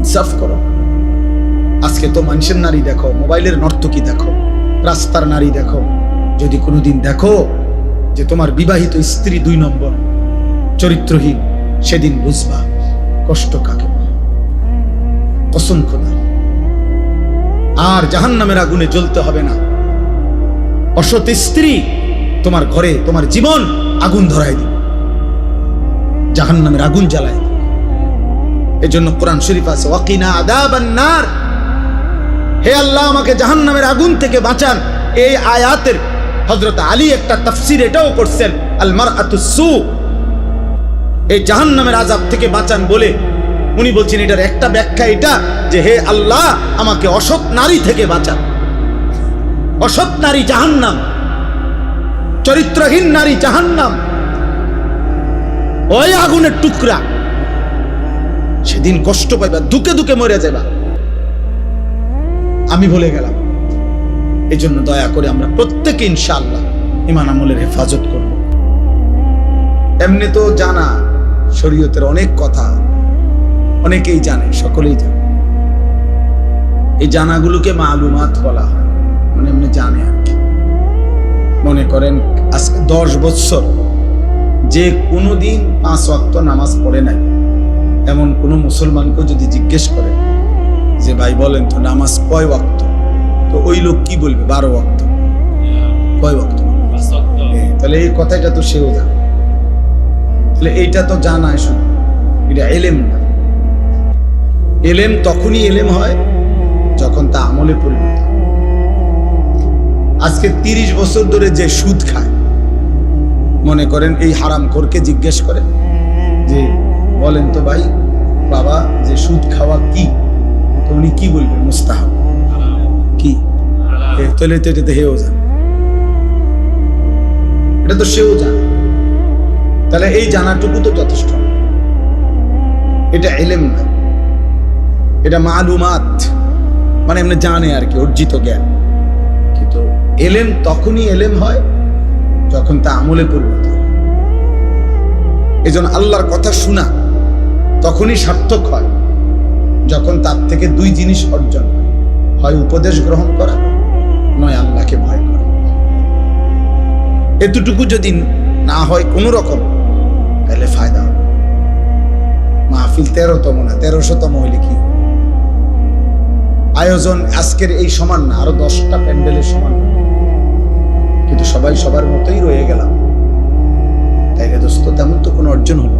ইনসাফ করো। আজকে তো মানুষের নারী দেখো, মোবাইলের নর্তকী দেখো, রাস্তার নারী দেখো। যদি কোনোদিন দেখো যে তোমার বিবাহিত স্ত্রী 2 নম্বর চরিত্রহীন, সেদিন বুঝবা কষ্ট কাকে বলে। কসম খোদা, আর জাহান্নামের আগুনে জ্বলতে হবে না। অসৎ স্ত্রী তোমার ঘরে তোমার জীবন আগুন ধরায় দিবে, জাহান্নামের আগুন জ্বালায় দিবে। এজন্য কোরআন শরীফ আছে ওয়াকিনা আযাবান নার, হে আল্লাহ আমাকে জাহান্নামের আগুন থেকে বাঁচান। এই আয়াতের হযরত আলী একটা তাফসীর এটাও করছেন, আল মারআতুস সু, এই জাহান্নামের আযাব থেকে বাঁচান বলে উনি বলছেন এটার একটা ব্যাখ্যা এটা যে হে আল্লাহ আমাকে অসৎ নারী থেকে বাঁচান। অসৎ নারী জাহান্নাম, চরিত্রহীন নারী জাহান্নাম, ওই আগুনের টুকরা। সেদিন কষ্ট পাইবা, দুকে দুকে মরে যাবা। আমি বলে গেলাম। এই জন্য দয়া করে আমরা প্রত্যেকে ইনশাআল্লাহ ঈমান আমলের হেফাজত করব। এমনি তো জানা শরীয়তের অনেক কথা অনেকেই জানে, সকলেই জানে। এই জানাগুলোকে মালুমাত বলা হয়, মানে এমনি জানে আর কি। মনে করেন আজকে 10 বছর যে কোনোদিন 5 ওয়াক্ত নামাজ পড়ে নাই এমন কোন মুসলমানকে যদি জিজ্ঞেস করে যে ভাই বলেন তো নামাজ কয় ওয়াক্ত, তো ওই লোক কি বলবে 12 ওয়াক্ত। কয় ওয়াক্ত? তাহলে এই কথাটা তো সেও জানে। তাহলে এইটা তো জানায় শুধু, এটা এলেম না। এলেম তখনই এলেম হয় যখন তা আমলে পরিণত। আজকে 30 বছর ধরে যে সুদ খায়, মনে করেন এই হারামখোরকে জিজ্ঞেস করে যে বলেন তো ভাই বাবা যে সুদ খাওয়া কি, তো উনি কি বলবেন? মুস্তাহাব। কি? তাহলে তো এটা হেও জানে, এটা তো সেও জানে। তাহলে এই জানাটুকু তো যথেষ্ট না। এটা এলেম না, এটা মালুমাত, মানে এমনি জানে আর কি, অর্জিত জ্ঞান। কিন্তু এলেম তখনই এলেম হয় যখন তা আমলে পরিণত হয়। এই জন্য আল্লাহর কথা শোনা তখনই সার্থক হয় যখন তার থেকে 2 জিনিস অর্জন হয়, হয় উপদেশ গ্রহণ করা, নয় আল্লাহকে ভয় করা। এতটুকু যদি না হয় কোন রকম, তাহলে ফায়দা হবে। মাহফিল 13তম না 1300তম হইলে কি আয়োজন আজকের এই সমান না, আরো 10টা প্যান্ডেলের সমান, কিন্তু সবাই সবার মতোই রয়ে গেলাম। তাইলে দোস্ত তেমন তো কোনো অর্জন হলো।